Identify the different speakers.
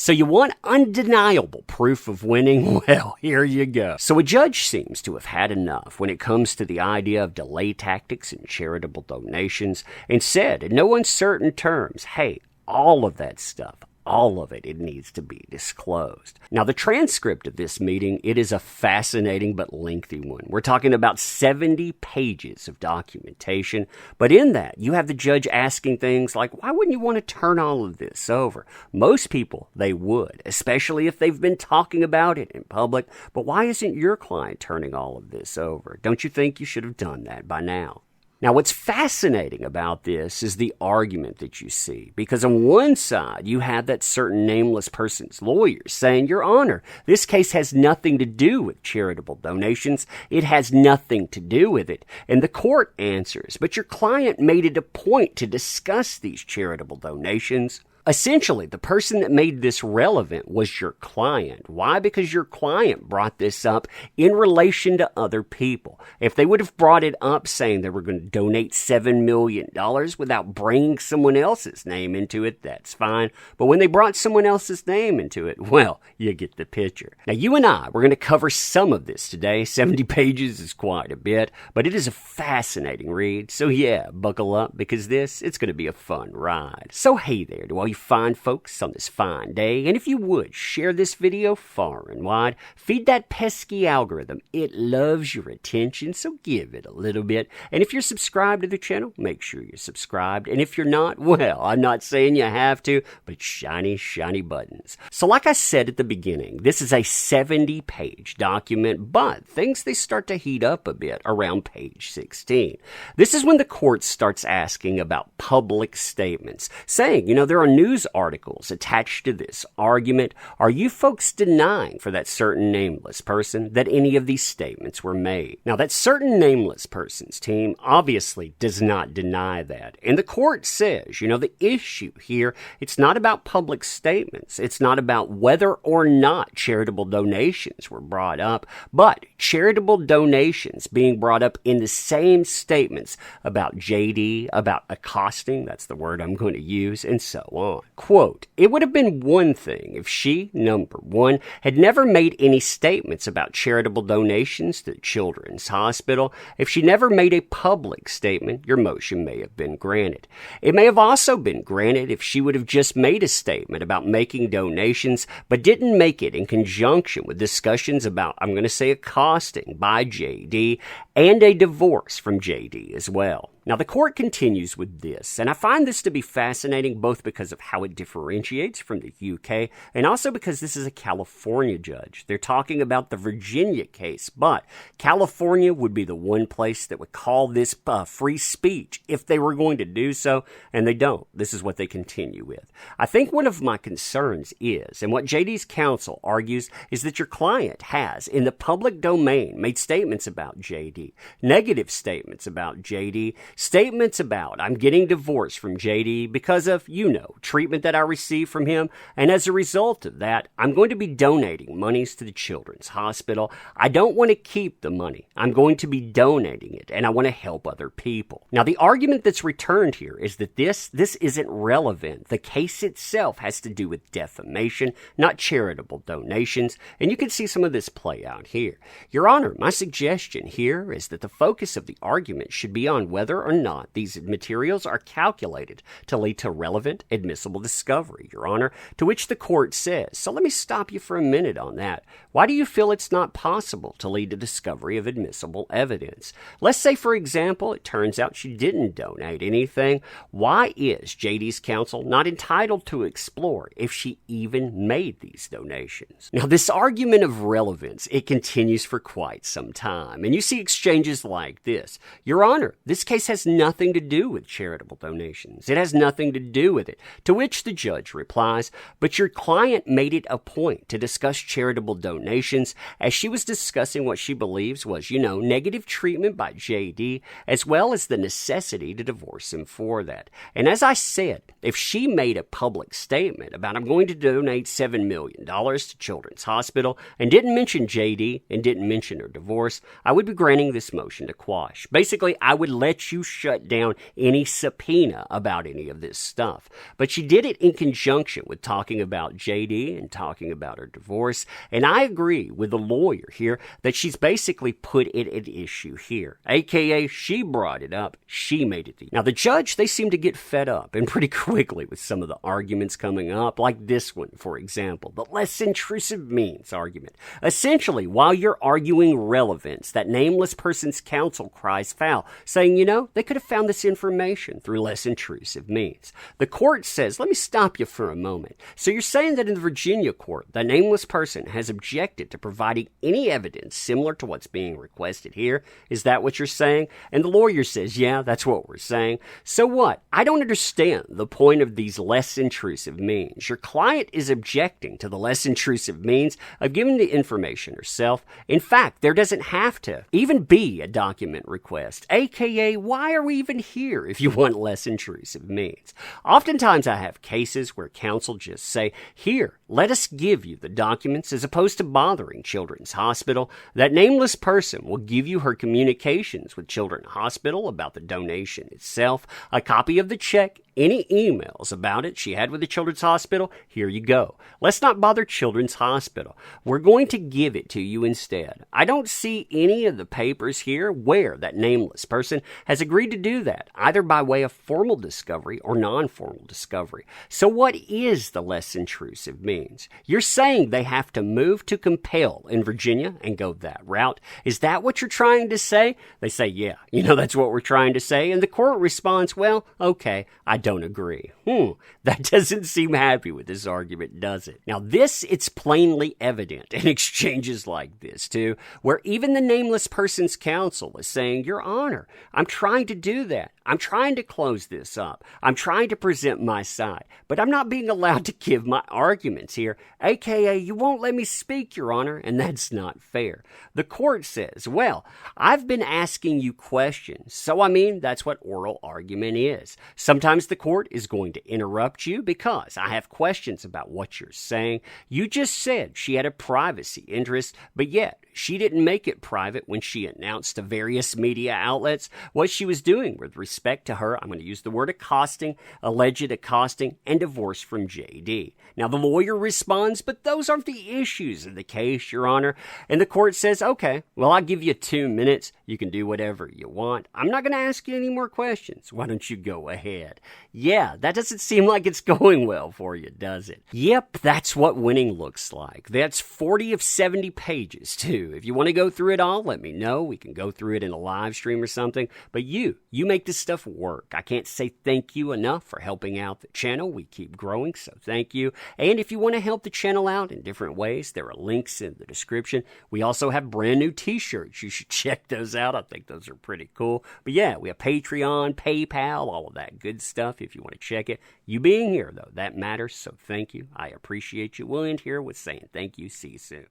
Speaker 1: So you want undeniable proof of winning? Well, here you go. So a judge seems to have had enough when it comes to the idea of delay tactics and charitable donations and said in no uncertain terms, hey, all of that stuff, all of it needs to be disclosed. Now, the transcript of this meeting, it is a fascinating but lengthy one. We're talking about 70 pages of documentation, but in that, you have the judge asking things like, why wouldn't you want to turn all of this over? Most people, they would, especially if they've been talking about it in public, but why isn't your client turning all of this over? Don't you think you should have done that by now? Now, what's fascinating about this is the argument that you see, because on one side, you have that certain nameless person's lawyer saying, Your Honor, this case has nothing to do with charitable donations. It has nothing to do with it. And the court answers, but your client made it a point to discuss these charitable donations. Essentially, the person that made this relevant was your client. Why? Because your client brought this up in relation to other people. If they would have brought it up saying they were going to donate $7 million without bringing someone else's name into it, that's fine. But when they brought someone else's name into it, well, you get the picture. Now, you and I, we're going to cover some of this today. 70 pages is quite a bit, but it is a fascinating read. So yeah, buckle up because it's going to be a fun ride. So hey there, to all you fine folks on this fine day, and if you would, share this video far and wide. Feed that pesky algorithm. It loves your attention, so give it a little bit. And if you're subscribed to the channel, make sure you're subscribed. And if you're not, well, I'm not saying you have to, but shiny, shiny buttons. So like I said at the beginning, this is a 70-page document, but things, they start to heat up a bit around page 16. This is when the court starts asking about public statements, saying, there are news articles attached to this argument. Are you folks denying for that certain nameless person that any of these statements were made? Now, that certain nameless person's team obviously does not deny that. And the court says, the issue here, it's not about public statements. It's not about whether or not charitable donations were brought up, but charitable donations being brought up in the same statements about JD, about accosting, that's the word I'm going to use, and so on. Quote, it would have been one thing if she, number one, had never made any statements about charitable donations to the Children's Hospital. If she never made a public statement, your motion may have been granted. It may have also been granted if she would have just made a statement about making donations, but didn't make it in conjunction with discussions about, I'm going to say, accosting by JD and a divorce from JD as well. Now, the court continues with this, and I find this to be fascinating both because of how it differentiates from the UK and also because this is a California judge. They're talking about the Virginia case, but California would be the one place that would call this free speech if they were going to do so, and they don't. This is what they continue with. I think one of my concerns is, and what JD's counsel argues, is that your client has, in the public domain, made statements about JD, negative statements about JD, statements about, I'm getting divorced from JD because of, treatment that I received from him, and as a result of that, I'm going to be donating monies to the Children's Hospital. I don't want to keep the money. I'm going to be donating it, and I want to help other people. Now, the argument that's returned here is that this isn't relevant. The case itself has to do with defamation, not charitable donations, and you can see some of this play out here. Your Honor, my suggestion here is that the focus of the argument should be on whether or not these materials are calculated to lead to relevant, admissible discovery, Your Honor, to which the court says, so let me stop you for a minute on that. Why do you feel it's not possible to lead to discovery of admissible evidence? Let's say, for example, it turns out she didn't donate anything. Why is JD's counsel not entitled to explore if she even made these donations? Now, this argument of relevance, it continues for quite some time, and you see exchanges like this. Your Honor, this case has nothing to do with charitable donations. It has nothing to do with it. To which the judge replies, but your client made it a point to discuss charitable donations as she was discussing what she believes was, negative treatment by JD, as well as the necessity to divorce him for that. And as I said, if she made a public statement about, I'm going to donate $7 million to Children's Hospital, and didn't mention JD and didn't mention her divorce, I would be granting this motion to quash. Basically, I would let you shut down any subpoena about any of this stuff. But she did it in conjunction with talking about JD and talking about her divorce. And I agree with the lawyer here that she's basically put it at issue here. AKA, she brought it up. She made it. Now, the judge, they seem to get fed up and pretty quickly with some of the arguments coming up, like this one, for example, the less intrusive means argument. Essentially, while you're arguing relevance, that nameless person's counsel cries foul, saying, they could have found this information through less intrusive means. The court says, let me stop you for a moment. So you're saying that in the Virginia court, the nameless person has objected to providing any evidence similar to what's being requested here? Is that what you're saying? And the lawyer says, yeah, that's what we're saying. So what? I don't understand the point of these less intrusive means. Your client is objecting to the less intrusive means of giving the information herself. In fact, there doesn't have to even be a document request, aka why are we even here if you want less intrusive means? Oftentimes I have cases where counsel just say, here, let us give you the documents as opposed to bothering Children's Hospital. That nameless person will give you her communications with Children's Hospital about the donation itself, a copy of the check, any emails about it she had with the Children's Hospital. Here you go. Let's not bother Children's Hospital. We're going to give it to you instead. I don't see any of the papers here where that nameless person has agreed to do that, either by way of formal discovery or non-formal discovery. So what is the less intrusive means? You're saying they have to move to compel in Virginia and go that route. Is that what you're trying to say? They say, yeah, that's what we're trying to say. And the court responds, well, okay, I don't agree. That doesn't seem happy with this argument, does it? Now it's plainly evident in exchanges like this too, where even the nameless person's counsel is saying, Your Honor, I'm trying to do that. I'm trying to close this up. I'm trying to present my side, but I'm not being allowed to give my arguments here, aka you won't let me speak, Your Honor, and that's not fair. The court says, well, I've been asking you questions, so that's what oral argument is. Sometimes the court is going to interrupt you because I have questions about what you're saying. You just said she had a privacy interest, but yet she didn't make it private when she announced to various media outlets what she was doing with respect to her, I'm going to use the word accosting, alleged accosting, and divorce from JD. Now the lawyer responds, but those aren't the issues of the case, Your Honor. And the court says, okay, well, I'll give you 2 minutes. You can do whatever you want. I'm not going to ask you any more questions. Why don't you go ahead? Yeah, that doesn't seem like it's going well for you, does it? Yep, that's what winning looks like. That's 40 of 70 pages, too. If you want to go through it all, let me know. We can go through it in a live stream or something. But you make this stuff work. I can't say thank you enough for helping out the channel. We keep growing, so thank you. And if you want to help the channel out in different ways, there are links in the description. We also have brand new t-shirts. You should check those out. I think those are pretty cool. But yeah, we have Patreon, PayPal, all of that good stuff if you want to check it. You being here, though, that matters, so thank you. I appreciate you. We'll end here with saying thank you. See you soon.